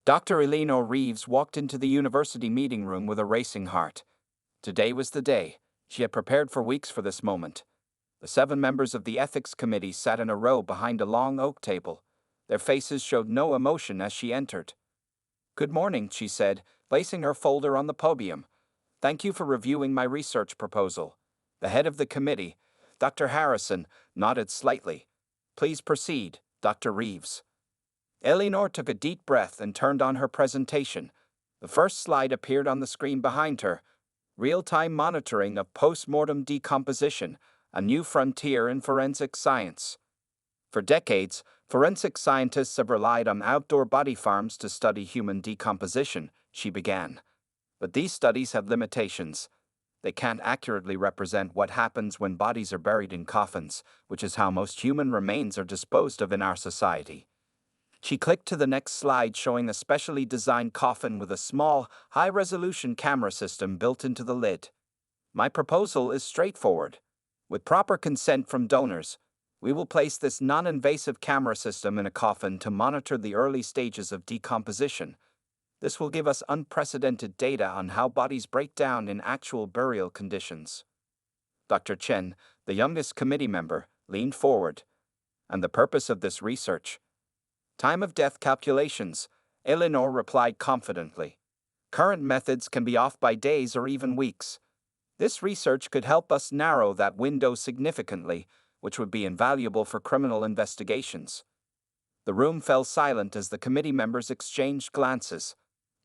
Dr. Eleanor Reeves walked into the university meeting room with a racing heart. Today was the day. She had prepared for weeks for this moment. The 7 members of the ethics committee sat in a row behind a long oak table. Their faces showed no emotion as she entered. "Good morning," she said, placing her folder on the podium. "Thank you for reviewing my research proposal." The head of the committee, Dr. Harrison, nodded slightly. "Please proceed, Dr. Reeves." Eleanor took a deep breath and turned on her presentation. The first slide appeared on the screen behind her. Real-time monitoring of post-mortem decomposition, a new frontier in forensic science. For decades, forensic scientists have relied on outdoor body farms to study human decomposition, she began. But these studies have limitations. They can't accurately represent what happens when bodies are buried in coffins, which is how most human remains are disposed of in our society. She clicked to the next slide showing a specially designed coffin with a small, high-resolution camera system built into the lid. "My proposal is straightforward. With proper consent from donors, we will place this non-invasive camera system in a coffin to monitor the early stages of decomposition. This will give us unprecedented data on how bodies break down in actual burial conditions." Dr. Chen, the youngest committee member, leaned forward. "And the purpose of this research?" "Time of death calculations," Eleanor replied confidently. "Current methods can be off by days or even weeks. This research could help us narrow that window significantly, which would be invaluable for criminal investigations." The room fell silent as the committee members exchanged glances.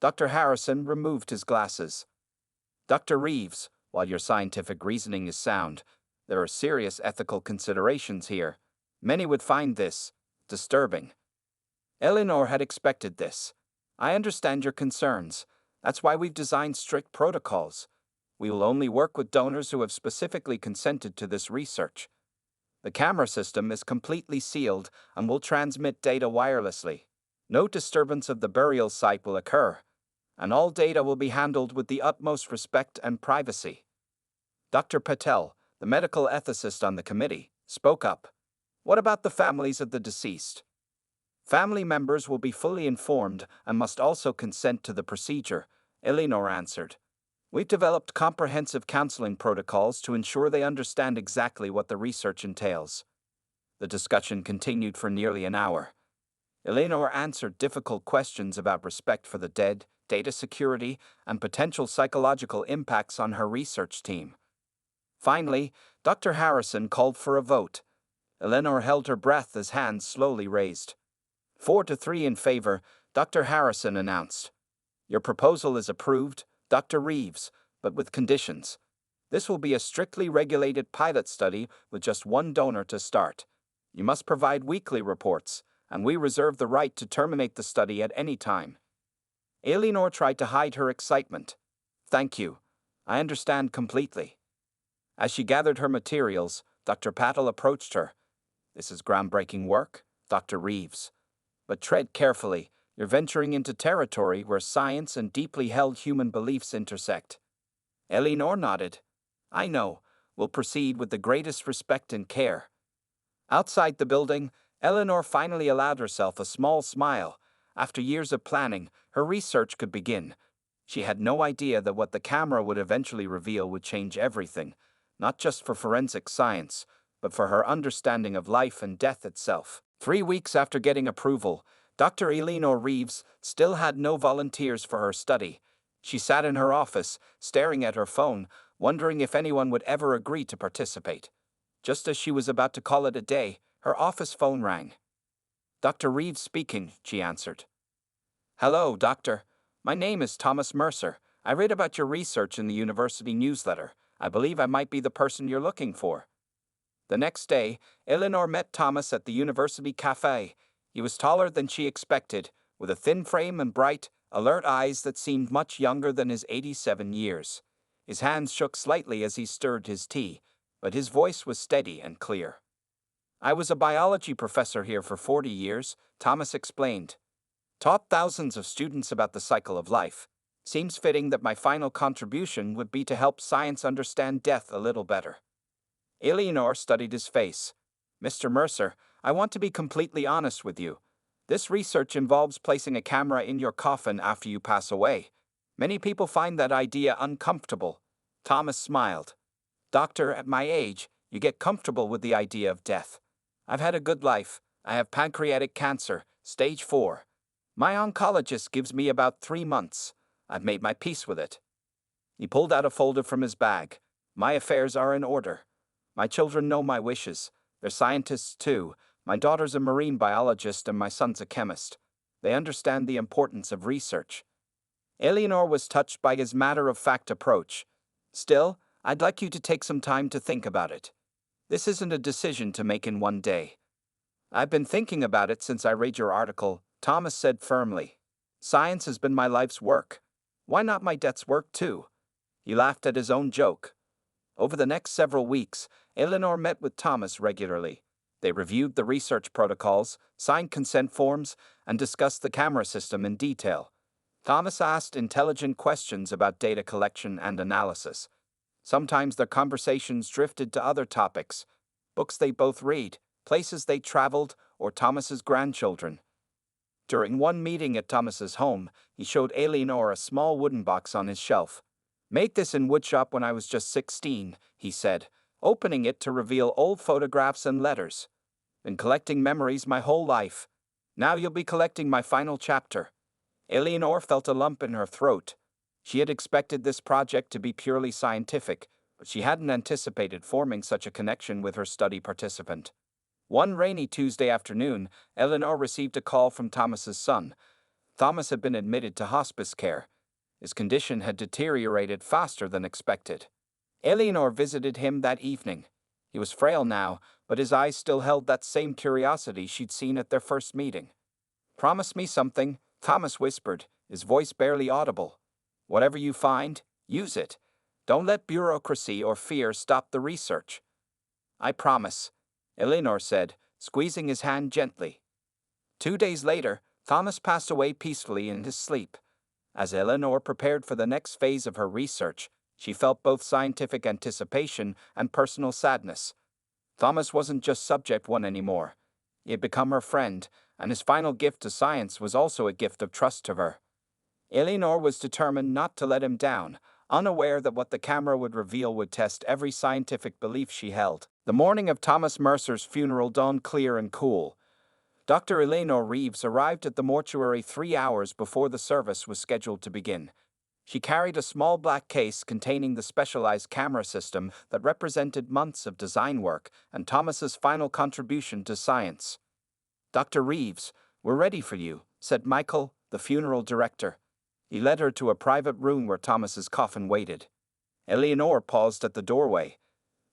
Dr. Harrison removed his glasses. "Dr. Reeves, while your scientific reasoning is sound, there are serious ethical considerations here. Many would find this disturbing." Eleanor had expected this. "I understand your concerns. That's why we've designed strict protocols. We will only work with donors who have specifically consented to this research. The camera system is completely sealed and will transmit data wirelessly. No disturbance of the burial site will occur, and all data will be handled with the utmost respect and privacy." Dr. Patel, the medical ethicist on the committee, spoke up. "What about the families of the deceased?" "Family members will be fully informed and must also consent to the procedure," Eleanor answered. "We've developed comprehensive counseling protocols to ensure they understand exactly what the research entails." The discussion continued for nearly an hour. Eleanor answered difficult questions about respect for the dead, data security, and potential psychological impacts on her research team. Finally, Dr. Harrison called for a vote. Eleanor held her breath as hands slowly raised. 4-3 in favor, Dr. Harrison announced. "Your proposal is approved, Dr. Reeves, but with conditions. This will be a strictly regulated pilot study with just one donor to start. You must provide weekly reports, and we reserve the right to terminate the study at any time." Eleanor tried to hide her excitement. "Thank you. I understand completely." As she gathered her materials, Dr. Patel approached her. "This is groundbreaking work, Dr. Reeves. But tread carefully. You're venturing into territory where science and deeply held human beliefs intersect." Eleanor nodded. "I know. We'll proceed with the greatest respect and care." Outside the building, Eleanor finally allowed herself a small smile. After years of planning, her research could begin. She had no idea that what the camera would eventually reveal would change everything, not just for forensic science, but for her understanding of life and death itself. 3 weeks after getting approval, Dr. Eleanor Reeves still had no volunteers for her study. She sat in her office, staring at her phone, wondering if anyone would ever agree to participate. Just as she was about to call it a day, her office phone rang. "Dr. Reeves speaking," she answered. "Hello, doctor. My name is Thomas Mercer. I read about your research in the university newsletter. I believe I might be the person you're looking for." The next day, Eleanor met Thomas at the university cafe. He was taller than she expected, with a thin frame and bright, alert eyes that seemed much younger than his 87 years. His hands shook slightly as he stirred his tea, but his voice was steady and clear. "I was a biology professor here for 40 years, Thomas explained. Taught thousands of students about the cycle of life. Seems fitting that my final contribution would be to help science understand death a little better." Eleanor studied his face. "Mr. Mercer, I want to be completely honest with you. This research involves placing a camera in your coffin after you pass away. Many people find that idea uncomfortable. Thomas smiled. Doctor, at my age, you get comfortable with the idea of death. I've had a good life. I have pancreatic cancer, stage 4. My oncologist gives me about 3 months. I've made my peace with it. He pulled out a folder from his bag. My affairs are in order. My children know my wishes. They're scientists too. My daughter's a marine biologist and my son's a chemist. They understand the importance of research. Eleanor was touched by his matter-of-fact approach. Still, I'd like you to take some time to think about it. This isn't a decision to make in one day. I've been thinking about it since I read your article, Thomas said firmly. Science has been my life's work. Why not my death's work too? He laughed at his own joke. Over the next several weeks, Eleanor met with Thomas regularly. They reviewed the research protocols, signed consent forms, and discussed the camera system in detail. Thomas asked intelligent questions about data collection and analysis. Sometimes their conversations drifted to other topics, books they both read, places they traveled, or Thomas's grandchildren. During one meeting at Thomas's home, he showed Eleanor a small wooden box on his shelf. Made this in woodshop when I was just 16, he said, opening it to reveal old photographs and letters. Been collecting memories my whole life. Now you'll be collecting my final chapter. Eleanor felt a lump in her throat. She had expected this project to be purely scientific, but she hadn't anticipated forming such a connection with her study participant. One rainy Tuesday afternoon, Eleanor received a call from Thomas's son. Thomas had been admitted to hospice care. His condition had deteriorated faster than expected. Eleanor visited him that evening. He was frail now, but his eyes still held that same curiosity she'd seen at their first meeting. Promise me something, Thomas whispered, his voice barely audible. Whatever you find, use it. Don't let bureaucracy or fear stop the research. I promise, Eleanor said, squeezing his hand gently. 2 days later, Thomas passed away peacefully in his sleep. As Eleanor prepared for the next phase of her research, she felt both scientific anticipation and personal sadness. Thomas wasn't just subject one anymore. He had become her friend, and his final gift to science was also a gift of trust to her. Eleanor was determined not to let him down, unaware that what the camera would reveal would test every scientific belief she held. The morning of Thomas Mercer's funeral dawned clear and cool. Dr. Eleanor Reeves arrived at the mortuary 3 hours before the service was scheduled to begin. She carried a small black case containing the specialized camera system that represented months of design work and Thomas's final contribution to science. Dr. Reeves, we're ready for you, said Michael, the funeral director. He led her to a private room where Thomas's coffin waited. Eleanor paused at the doorway.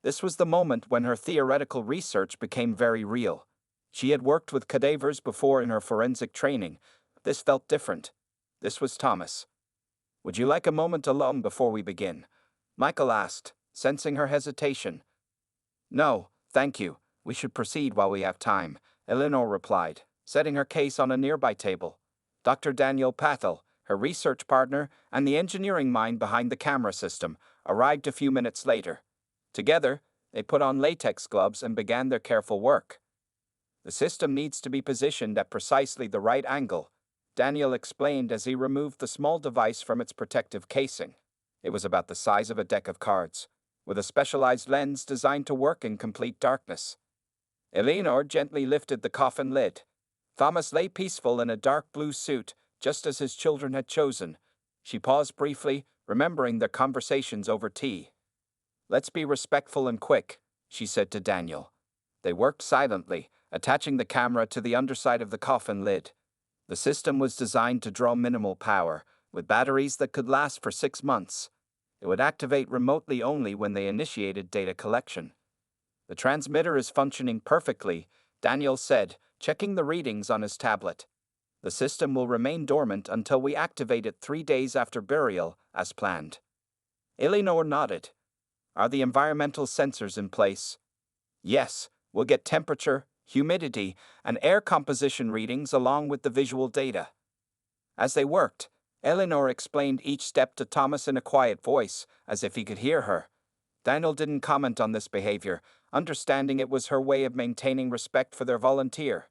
This was the moment when her theoretical research became very real. She had worked with cadavers before in her forensic training. This felt different. This was Thomas. Would you like a moment alone before we begin? Michael asked, sensing her hesitation. No, thank you. We should proceed while we have time, Eleanor replied, setting her case on a nearby table. Dr. Daniel Patel, her research partner and the engineering mind behind the camera system, arrived a few minutes later. Together, they put on latex gloves and began their careful work. The system needs to be positioned at precisely the right angle, Daniel explained as he removed the small device from its protective casing. It was about the size of a deck of cards, with a specialized lens designed to work in complete darkness. Eleanor gently lifted the coffin lid. Thomas lay peaceful in a dark blue suit, just as his children had chosen. She paused briefly, remembering their conversations over tea. Let's be respectful and quick, she said to Daniel. They worked silently, attaching the camera to the underside of the coffin lid. The system was designed to draw minimal power, with batteries that could last for 6 months. It would activate remotely only when they initiated data collection. The transmitter is functioning perfectly, Daniel said, checking the readings on his tablet. The system will remain dormant until we activate it 3 days after burial, as planned. Eleanor nodded. Are the environmental sensors in place? Yes, we'll get temperature, humidity, and air composition readings along with the visual data. As they worked, Eleanor explained each step to Thomas in a quiet voice, as if he could hear her. Daniel didn't comment on this behavior, understanding it was her way of maintaining respect for their volunteer.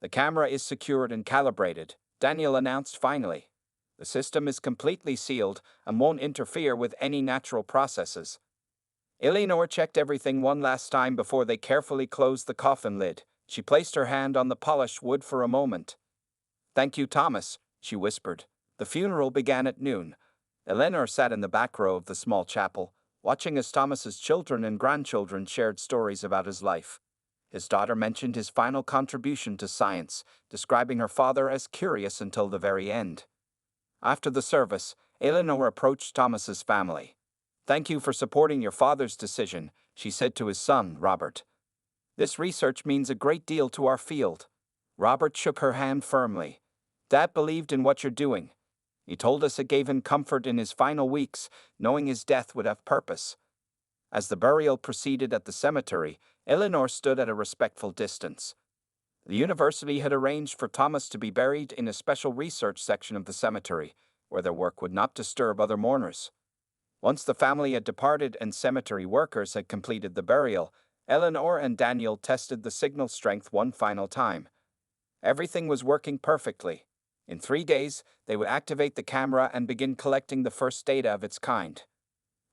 The camera is secured and calibrated, Daniel announced finally. The system is completely sealed and won't interfere with any natural processes. Eleanor checked everything one last time before they carefully closed the coffin lid. She placed her hand on the polished wood for a moment. "Thank you, Thomas," she whispered. The funeral began at noon. Eleanor sat in the back row of the small chapel, watching as Thomas's children and grandchildren shared stories about his life. His daughter mentioned his final contribution to science, describing her father as curious until the very end. After the service, Eleanor approached Thomas's family. "Thank you for supporting your father's decision," she said to his son, Robert. "This research means a great deal to our field." Robert shook her hand firmly. "Dad believed in what you're doing. He told us it gave him comfort in his final weeks, knowing his death would have purpose." As the burial proceeded at the cemetery, Eleanor stood at a respectful distance. The university had arranged for Thomas to be buried in a special research section of the cemetery, where their work would not disturb other mourners. Once the family had departed and cemetery workers had completed the burial, Eleanor and Daniel tested the signal strength one final time. Everything was working perfectly. In 3 days, they would activate the camera and begin collecting the first data of its kind.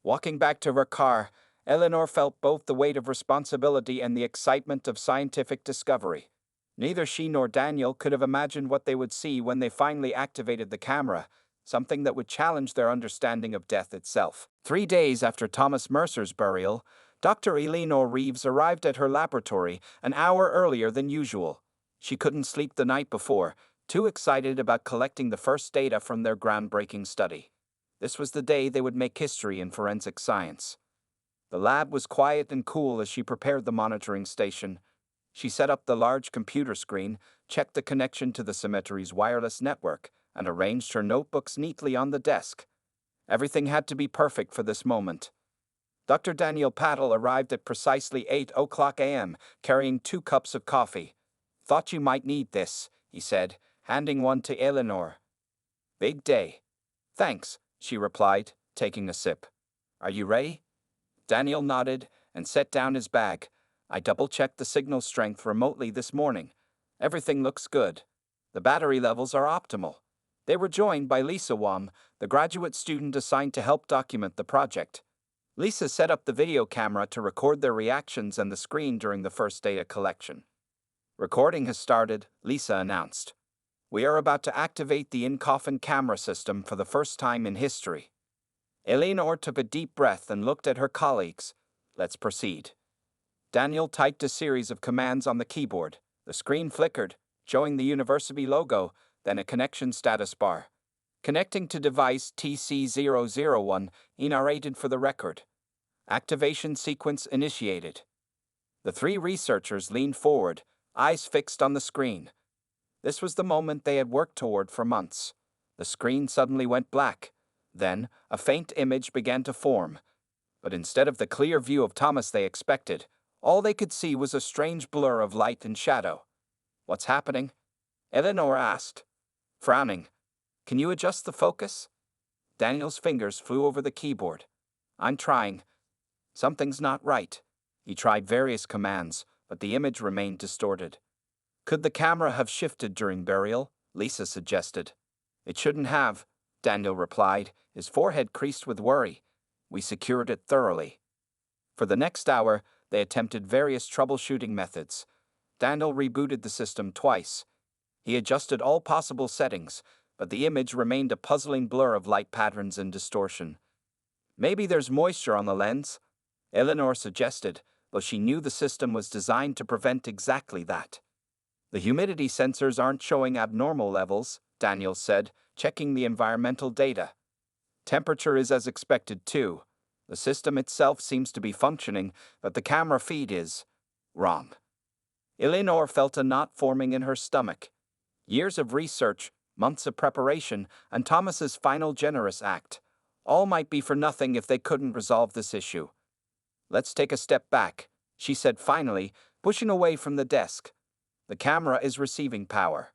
Walking back to her car, Eleanor felt both the weight of responsibility and the excitement of scientific discovery. Neither she nor Daniel could have imagined what they would see when they finally activated the camera, something that would challenge their understanding of death itself. 3 days after Thomas Mercer's burial, Dr. Eleanor Reeves arrived at her laboratory an hour earlier than usual. She couldn't sleep the night before, too excited about collecting the first data from their groundbreaking study. This was the day they would make history in forensic science. The lab was quiet and cool as she prepared the monitoring station. She set up the large computer screen, checked the connection to the cemetery's wireless network, and arranged her notebooks neatly on the desk. Everything had to be perfect for this moment. Dr. Daniel Paddle arrived at precisely 8:00 a.m., carrying 2 cups of coffee. "Thought you might need this," he said, handing one to Eleanor. "Big day." "Thanks," she replied, taking a sip. "Are you ready?" Daniel nodded and set down his bag. "I double-checked the signal strength remotely this morning. Everything looks good. The battery levels are optimal." They were joined by Lisa Wam, the graduate student assigned to help document the project. Lisa set up the video camera to record their reactions and the screen during the first data collection. "Recording has started," Lisa announced. "We are about to activate the in-coffin camera system for the first time in history." Eleanor took a deep breath and looked at her colleagues. "Let's proceed." Daniel typed a series of commands on the keyboard. The screen flickered, showing the university logo, then a connection status bar. "Connecting to device TC001, he narrated for the record. Activation sequence initiated." The 3 researchers leaned forward, eyes fixed on the screen. This was the moment they had worked toward for months. The screen suddenly went black. Then, a faint image began to form. But instead of the clear view of Thomas they expected, all they could see was a strange blur of light and shadow. "What's happening?" Eleanor asked, frowning. "Can you adjust the focus?" Daniel's fingers flew over the keyboard. "I'm trying. Something's not right." He tried various commands, but the image remained distorted. "Could the camera have shifted during burial?" Lisa suggested. "It shouldn't have," Daniel replied, his forehead creased with worry. "We secured it thoroughly." For the next hour, they attempted various troubleshooting methods. Daniel rebooted the system twice. He adjusted all possible settings, but the image remained a puzzling blur of light patterns and distortion. "Maybe there's moisture on the lens," Eleanor suggested, though she knew the system was designed to prevent exactly that. "The humidity sensors aren't showing abnormal levels," Daniel said, checking the environmental data. "Temperature is as expected too. The system itself seems to be functioning, but the camera feed is wrong." Eleanor felt a knot forming in her stomach. Years of research, months of preparation, and Thomas's final generous act. All might be for nothing if they couldn't resolve this issue. "Let's take a step back," she said finally, pushing away from the desk. "The camera is receiving power.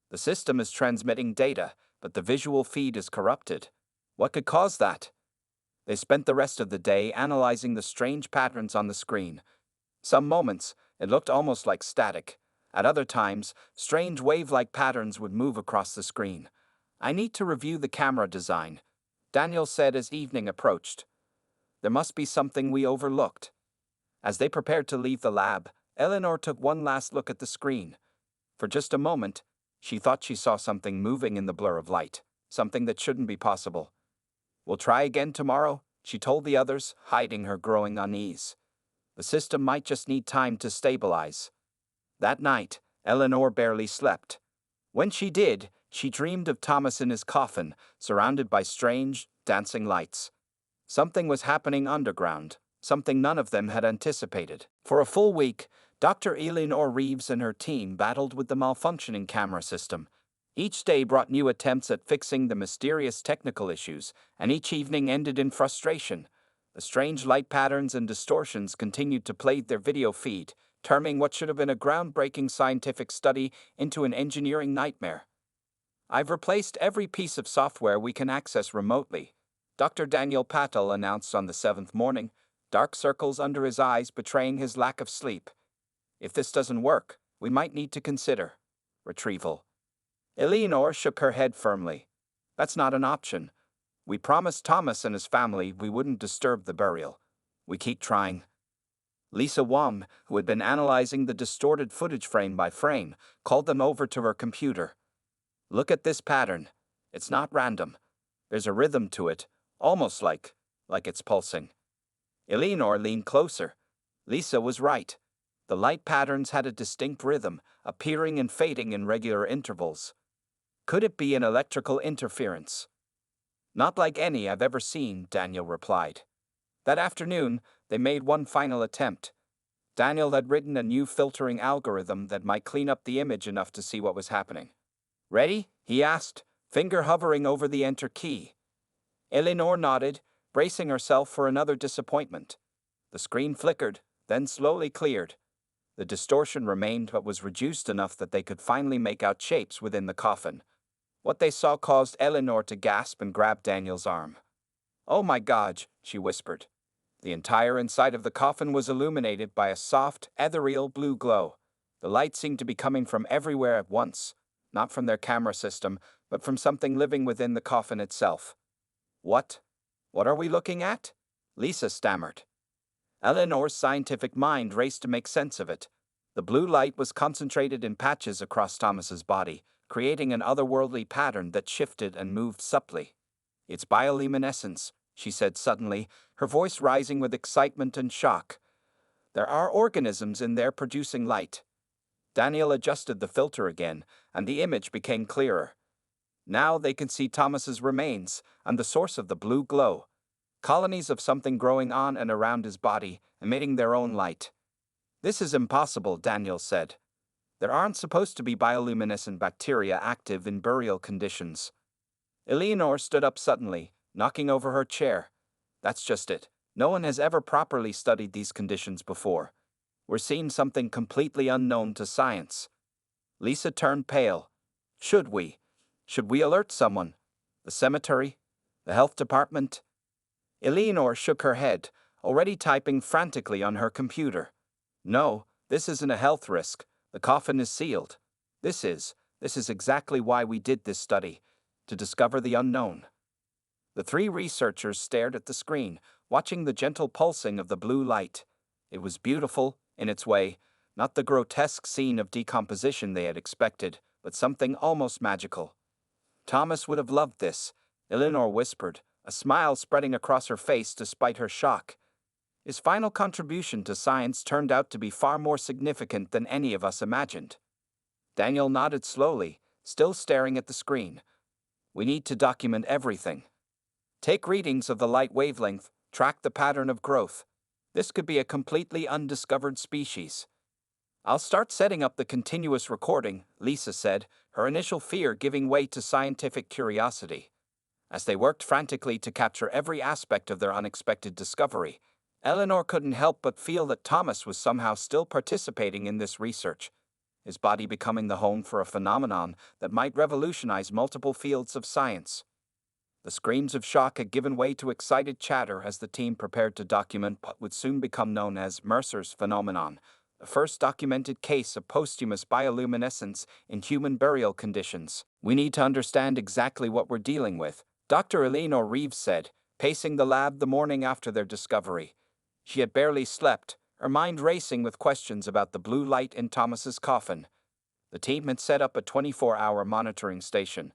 The system is transmitting data, but the visual feed is corrupted. What could cause that?" They spent the rest of the day analyzing the strange patterns on the screen. Some moments, it looked almost like static. At other times, strange wave-like patterns would move across the screen. "I need to review the camera design," Daniel said as evening approached. "There must be something we overlooked." As they prepared to leave the lab, Eleanor took one last look at the screen. For just a moment, she thought she saw something moving in the blur of light, something that shouldn't be possible. "We'll try again tomorrow," she told the others, hiding her growing unease. The system might just need time to stabilize. That night, Eleanor barely slept. When she did, she dreamed of Thomas in his coffin, surrounded by strange, dancing lights. Something was happening underground, something none of them had anticipated. For a full week, Dr. Eleanor Reeves and her team battled with the malfunctioning camera system. Each day brought new attempts at fixing the mysterious technical issues, and each evening ended in frustration. The strange light patterns and distortions continued to plague their video feed, turning what should have been a groundbreaking scientific study into an engineering nightmare. "I've replaced every piece of software we can access remotely," Dr. Daniel Patel announced on the 7th morning, dark circles under his eyes betraying his lack of sleep. "If this doesn't work, we might need to consider retrieval." Eleanor shook her head firmly. "That's not an option. We promised Thomas and his family we wouldn't disturb the burial. We keep trying." Lisa Wong, who had been analyzing the distorted footage frame by frame, called them over to her computer. "Look at this pattern. It's not random. There's a rhythm to it, almost like it's pulsing." Eleanor leaned closer. Lisa was right. The light patterns had a distinct rhythm, appearing and fading in regular intervals. "Could it be an electrical interference?" "Not like any I've ever seen," Daniel replied. That afternoon, they made one final attempt. Daniel had written a new filtering algorithm that might clean up the image enough to see what was happening. "Ready?" he asked, finger hovering over the enter key. Eleanor nodded, bracing herself for another disappointment. The screen flickered, then slowly cleared. The distortion remained but was reduced enough that they could finally make out shapes within the coffin. What they saw caused Eleanor to gasp and grab Daniel's arm. "Oh my God," she whispered. The entire inside of the coffin was illuminated by a soft, ethereal blue glow. The light seemed to be coming from everywhere at once, not from their camera system, but from something living within the coffin itself. What are we looking at?" Lisa stammered. Eleanor's scientific mind raced to make sense of it. The blue light was concentrated in patches across Thomas's body, creating an otherworldly pattern that shifted and moved subtly. "It's bioluminescence," she said suddenly, her voice rising with excitement and shock. "There are organisms in there producing light." Daniel adjusted the filter again, and the image became clearer. Now they could see Thomas's remains and the source of the blue glow. Colonies of something growing on and around his body, emitting their own light. "This is impossible," Daniel said. "There aren't supposed to be bioluminescent bacteria active in burial conditions." Eleanor stood up suddenly, knocking over her chair. "That's just it. No one has ever properly studied these conditions before. We're seeing something completely unknown to science." Lisa turned pale. Should we alert someone? The cemetery? The health department?" Eleanor shook her head, already typing frantically on her computer. "No, this isn't a health risk. The coffin is sealed. This is exactly why we did this study, to discover the unknown." The three researchers stared at the screen, watching the gentle pulsing of the blue light. It was beautiful, in its way, not the grotesque scene of decomposition they had expected, but something almost magical. "Thomas would have loved this," Eleanor whispered, a smile spreading across her face despite her shock. "His final contribution to science turned out to be far more significant than any of us imagined." Daniel nodded slowly, still staring at the screen. "We need to document everything. Take readings of the light wavelength, track the pattern of growth. This could be a completely undiscovered species." "I'll start setting up the continuous recording," Lisa said, her initial fear giving way to scientific curiosity. As they worked frantically to capture every aspect of their unexpected discovery, Eleanor couldn't help but feel that Thomas was somehow still participating in this research, his body becoming the home for a phenomenon that might revolutionize multiple fields of science. The screams of shock had given way to excited chatter as the team prepared to document what would soon become known as Mercer's phenomenon, the first documented case of posthumous bioluminescence in human burial conditions. We need to understand exactly what we're dealing with, Dr. Eleanor Reeves said, pacing the lab the morning after their discovery. She had barely slept, her mind racing with questions about the blue light in Thomas's coffin. The team had set up a 24-hour monitoring station.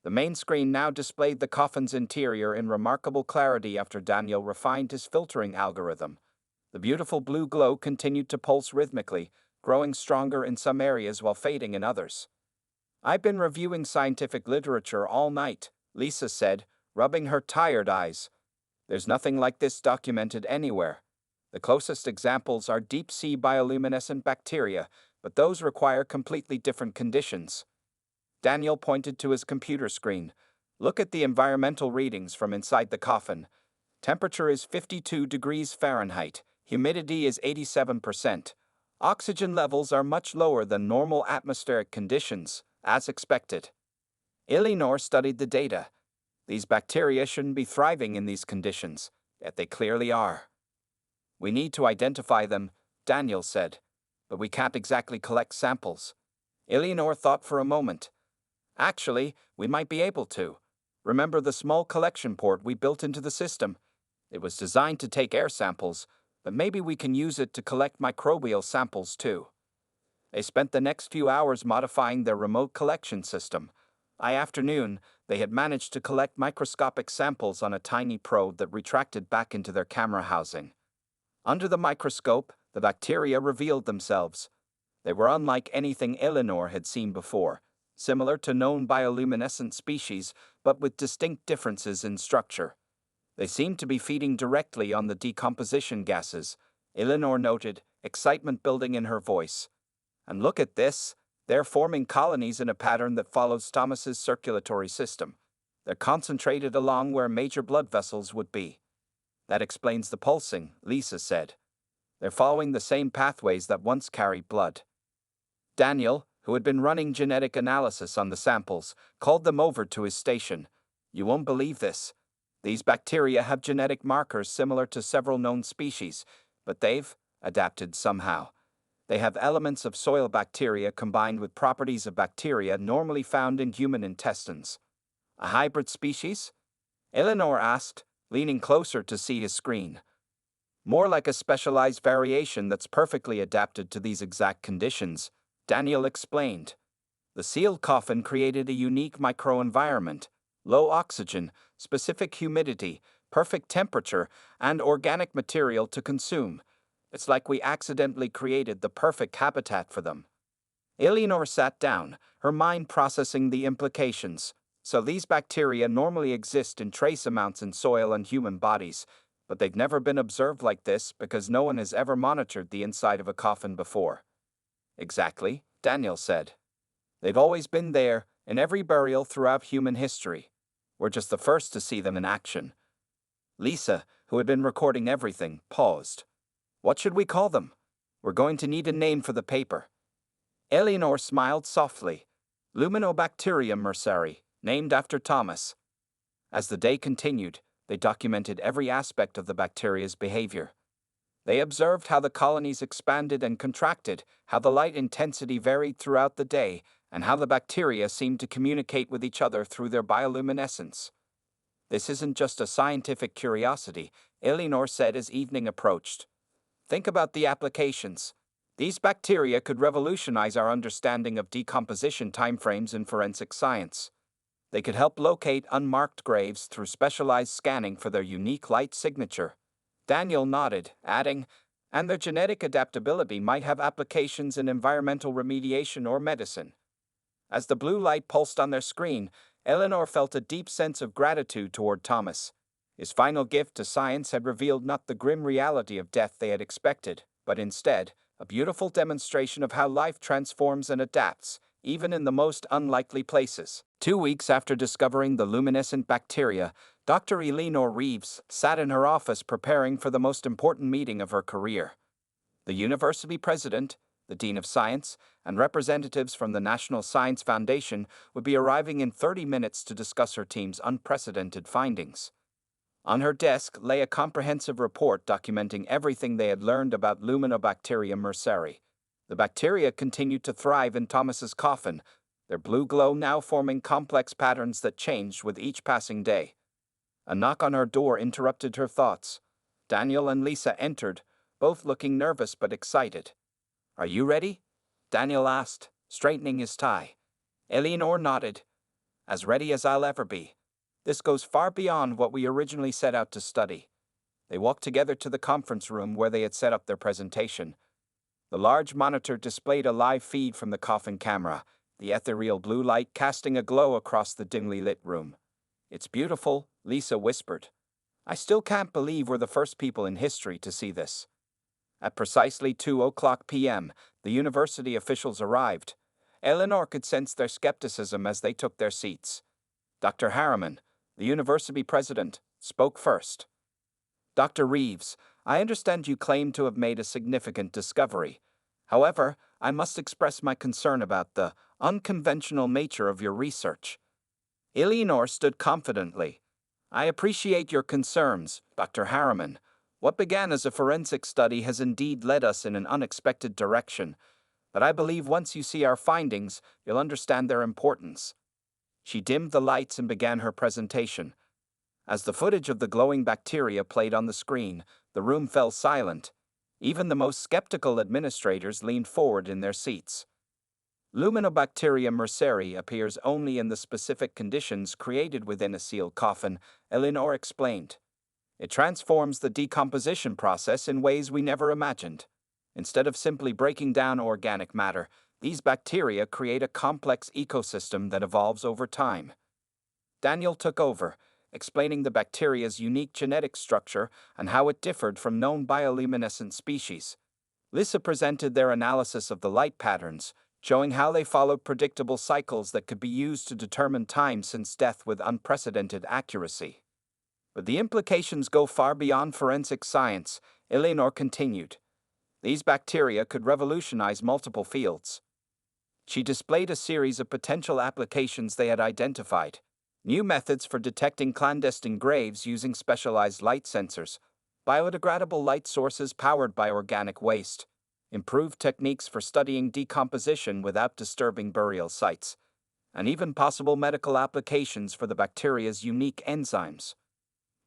The main screen now displayed the coffin's interior in remarkable clarity after Daniel refined his filtering algorithm. The beautiful blue glow continued to pulse rhythmically, growing stronger in some areas while fading in others. "I've been reviewing scientific literature all night," Lisa said, rubbing her tired eyes. "There's nothing like this documented anywhere. The closest examples are deep-sea bioluminescent bacteria, but those require completely different conditions." Daniel pointed to his computer screen. "Look at the environmental readings from inside the coffin. Temperature is 52 degrees Fahrenheit. Humidity is 87%. Oxygen levels are much lower than normal atmospheric conditions, as expected." Eleanor studied the data. These bacteria shouldn't be thriving in these conditions, yet they clearly are. "We need to identify them," Daniel said, "but we can't exactly collect samples." Eleanor thought for a moment. "Actually, we might be able to. Remember the small collection port we built into the system? It was designed to take air samples, but maybe we can use it to collect microbial samples too." They spent the next few hours modifying their remote collection system. By afternoon, they had managed to collect microscopic samples on a tiny probe that retracted back into their camera housing. Under the microscope, the bacteria revealed themselves. They were unlike anything Eleanor had seen before, similar to known bioluminescent species, but with distinct differences in structure. They seemed to be feeding directly on the decomposition gases, Eleanor noted, excitement building in her voice. "And look at this, they're forming colonies in a pattern that follows Thomas's circulatory system. They're concentrated along where major blood vessels would be." "That explains the pulsing," Lisa said. "They're following the same pathways that once carried blood." Daniel, who had been running genetic analysis on the samples, called them over to his station. "You won't believe this. These bacteria have genetic markers similar to several known species, but they've adapted somehow. They have elements of soil bacteria combined with properties of bacteria normally found in human intestines." "A hybrid species?" Eleanor asked, leaning closer to see his screen. "More like a specialized variation that's perfectly adapted to these exact conditions," Daniel explained. "The sealed coffin created a unique microenvironment: low oxygen, specific humidity, perfect temperature, and organic material to consume. It's like we accidentally created the perfect habitat for them." Eleanor sat down, her mind processing the implications. So these bacteria normally exist in trace amounts in soil and human bodies, but they've never been observed like this because no one has ever monitored the inside of a coffin before. "Exactly," Daniel said. "They've always been there, in every burial throughout human history. We're just the first to see them in action." Lisa, who had been recording everything, paused. "What should we call them? We're going to need a name for the paper." Eleanor smiled softly. "Luminobacterium merceri, named after Thomas." As the day continued, they documented every aspect of the bacteria's behavior. They observed how the colonies expanded and contracted, how the light intensity varied throughout the day, and how the bacteria seemed to communicate with each other through their bioluminescence. "This isn't just a scientific curiosity," Eleanor said as evening approached. "Think about the applications. These bacteria could revolutionize our understanding of decomposition timeframes in forensic science. They could help locate unmarked graves through specialized scanning for their unique light signature." Daniel nodded, adding, "And their genetic adaptability might have applications in environmental remediation or medicine." As the blue light pulsed on their screen, Eleanor felt a deep sense of gratitude toward Thomas. His final gift to science had revealed not the grim reality of death they had expected, but instead, a beautiful demonstration of how life transforms and adapts, even in the most unlikely places. 2 weeks after discovering the luminescent bacteria, Dr. Eleanor Reeves sat in her office preparing for the most important meeting of her career. The university president, the dean of science, and representatives from the National Science Foundation would be arriving in 30 minutes to discuss her team's unprecedented findings. On her desk lay a comprehensive report documenting everything they had learned about Luminobacterium merceri. The bacteria continued to thrive in Thomas's coffin, their blue glow now forming complex patterns that changed with each passing day. A knock on her door interrupted her thoughts. Daniel and Lisa entered, both looking nervous but excited. "Are you ready?" Daniel asked, straightening his tie. Eleanor nodded. "As ready as I'll ever be. This goes far beyond what we originally set out to study." They walked together to the conference room where they had set up their presentation. The large monitor displayed a live feed from the coffin camera, the ethereal blue light casting a glow across the dimly lit room. "It's beautiful," Lisa whispered. "I still can't believe we're the first people in history to see this." At precisely 2:00 p.m., the university officials arrived. Eleanor could sense their skepticism as they took their seats. Dr. Harriman, the university president, spoke first. "Dr. Reeves, I understand you claim to have made a significant discovery. However, I must express my concern about the unconventional nature of your research." Eleanor stood confidently. "I appreciate your concerns, Dr. Harriman. What began as a forensic study has indeed led us in an unexpected direction, but I believe once you see our findings, you'll understand their importance." She dimmed the lights and began her presentation. As the footage of the glowing bacteria played on the screen, the room fell silent. Even the most skeptical administrators leaned forward in their seats. Luminobacterium merceri appears only in the specific conditions created within a sealed coffin, Eleanor explained. "It transforms the decomposition process in ways we never imagined. Instead of simply breaking down organic matter, these bacteria create a complex ecosystem that evolves over time." Daniel took over, explaining the bacteria's unique genetic structure and how it differed from known bioluminescent species. Lisa presented their analysis of the light patterns, showing how they followed predictable cycles that could be used to determine time since death with unprecedented accuracy. "But the implications go far beyond forensic science," Eleanor continued. "These bacteria could revolutionize multiple fields." She displayed a series of potential applications they had identified: new methods for detecting clandestine graves using specialized light sensors, biodegradable light sources powered by organic waste, improved techniques for studying decomposition without disturbing burial sites, and even possible medical applications for the bacteria's unique enzymes.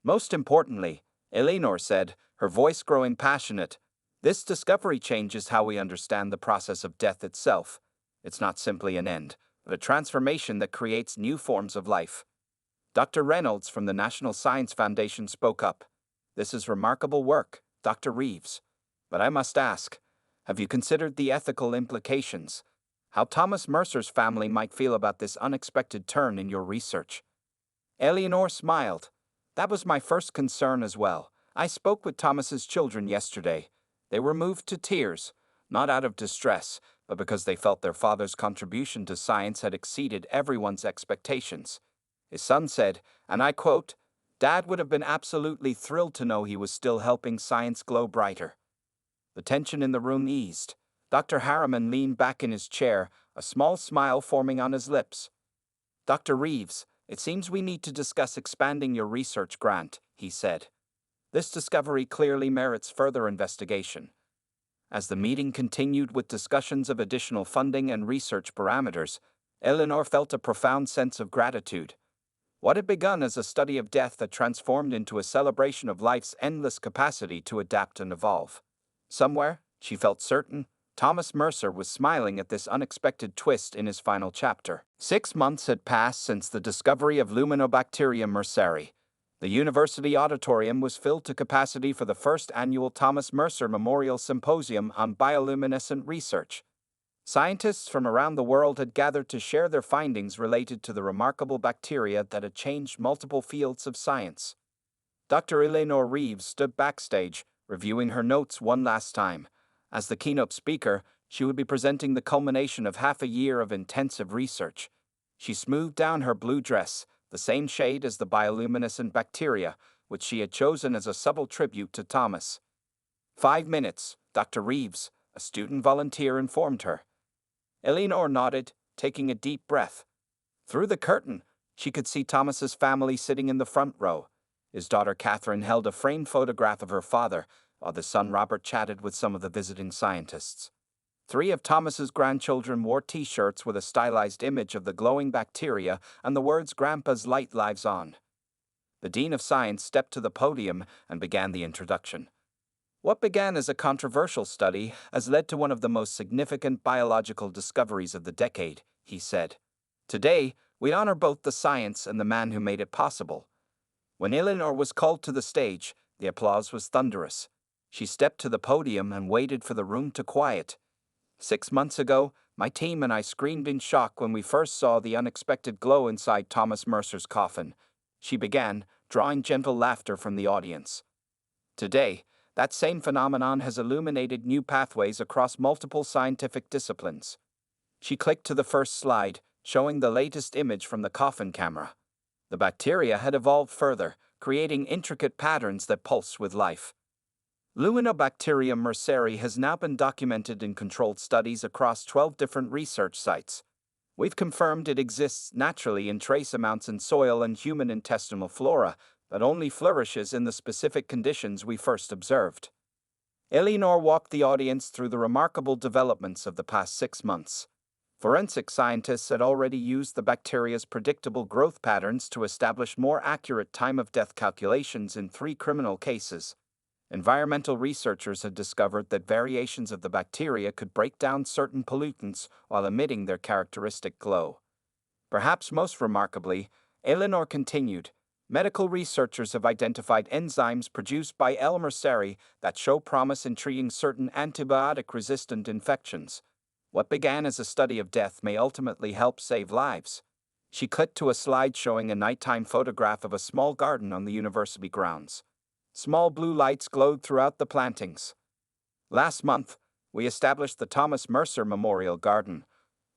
"Most importantly," Eleanor said, her voice growing passionate, "this discovery changes how we understand the process of death itself. It's not simply an end, but a transformation that creates new forms of life." Dr. Reynolds from the National Science Foundation spoke up. "This is remarkable work, Dr. Reeves. But I must ask, have you considered the ethical implications? How Thomas Mercer's family might feel about this unexpected turn in your research?" Eleanor smiled. "That was my first concern as well. I spoke with Thomas's children yesterday. They were moved to tears, not out of distress, but because they felt their father's contribution to science had exceeded everyone's expectations. His son said, and I quote, 'Dad would have been absolutely thrilled to know he was still helping science glow brighter.'" The tension in the room eased. Dr. Harriman leaned back in his chair, a small smile forming on his lips. "Dr. Reeves, it seems we need to discuss expanding your research grant," he said. "This discovery clearly merits further investigation." As the meeting continued with discussions of additional funding and research parameters, Eleanor felt a profound sense of gratitude. What had begun as a study of death had transformed into a celebration of life's endless capacity to adapt and evolve. Somewhere, she felt certain, Thomas Mercer was smiling at this unexpected twist in his final chapter. 6 months had passed since the discovery of Luminobacterium merceri. The university auditorium was filled to capacity for the first annual Thomas Mercer Memorial Symposium on Bioluminescent Research. Scientists from around the world had gathered to share their findings related to the remarkable bacteria that had changed multiple fields of science. Dr. Eleanor Reeves stood backstage, reviewing her notes one last time. As the keynote speaker, she would be presenting the culmination of half a year of intensive research. She smoothed down her blue dress, the same shade as the bioluminescent bacteria, which she had chosen as a subtle tribute to Thomas. 5 minutes, Dr. Reeves, a student volunteer, informed her. Eleanor nodded, taking a deep breath. Through the curtain, she could see Thomas's family sitting in the front row. His daughter Catherine held a framed photograph of her father, while the son Robert chatted with some of the visiting scientists. Three of Thomas's grandchildren wore T-shirts with a stylized image of the glowing bacteria and the words "Grandpa's light lives on." The Dean of Science stepped to the podium and began the introduction. What began as a controversial study has led to one of the most significant biological discoveries of the decade, he said. Today, we honor both the science and the man who made it possible. When Eleanor was called to the stage, the applause was thunderous. She stepped to the podium and waited for the room to quiet. 6 months ago, my team and I screamed in shock when we first saw the unexpected glow inside Thomas Mercer's coffin, she began, drawing gentle laughter from the audience. Today, that same phenomenon has illuminated new pathways across multiple scientific disciplines. She clicked to the first slide, showing the latest image from the coffin camera. The bacteria had evolved further, creating intricate patterns that pulse with life. Luminobacterium merceri has now been documented in controlled studies across 12 different research sites. We've confirmed it exists naturally in trace amounts in soil and human intestinal flora, but only flourishes in the specific conditions we first observed. Eleanor walked the audience through the remarkable developments of the past 6 months. Forensic scientists had already used the bacteria's predictable growth patterns to establish more accurate time-of-death calculations in 3 criminal cases. Environmental researchers had discovered that variations of the bacteria could break down certain pollutants while emitting their characteristic glow. Perhaps most remarkably, Eleanor continued, medical researchers have identified enzymes produced by L. merceri that show promise in treating certain antibiotic-resistant infections. What began as a study of death may ultimately help save lives. She clicked to a slide showing a nighttime photograph of a small garden on the university grounds. Small blue lights glowed throughout the plantings. Last month, we established the Thomas Mercer Memorial Garden.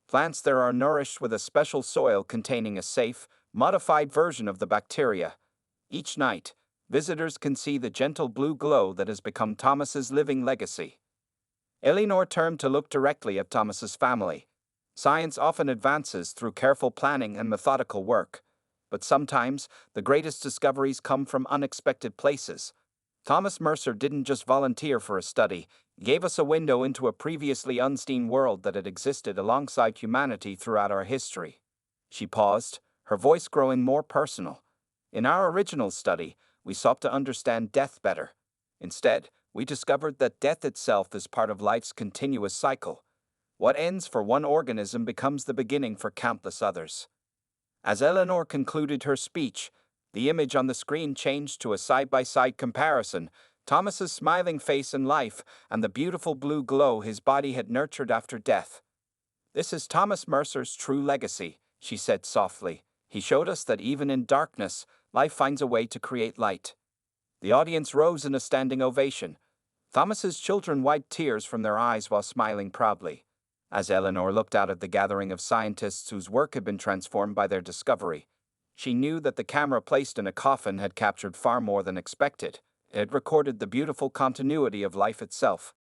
Plants there are nourished with a special soil containing a safe, modified version of the bacteria. Each night, visitors can see the gentle blue glow that has become Thomas's living legacy. Eleanor turned to look directly at Thomas's family. Science often advances through careful planning and methodical work. But sometimes, the greatest discoveries come from unexpected places. Thomas Mercer didn't just volunteer for a study, he gave us a window into a previously unseen world that had existed alongside humanity throughout our history. She paused, her voice growing more personal. In our original study, we sought to understand death better. Instead, we discovered that death itself is part of life's continuous cycle. What ends for one organism becomes the beginning for countless others. As Eleanor concluded her speech, the image on the screen changed to a side-by-side comparison, Thomas's smiling face in life and the beautiful blue glow his body had nurtured after death. "This is Thomas Mercer's true legacy," she said softly. "He showed us that even in darkness, life finds a way to create light." The audience rose in a standing ovation. Thomas's children wiped tears from their eyes while smiling proudly. As Eleanor looked out at the gathering of scientists whose work had been transformed by their discovery, she knew that the camera placed in a coffin had captured far more than expected. It had recorded the beautiful continuity of life itself.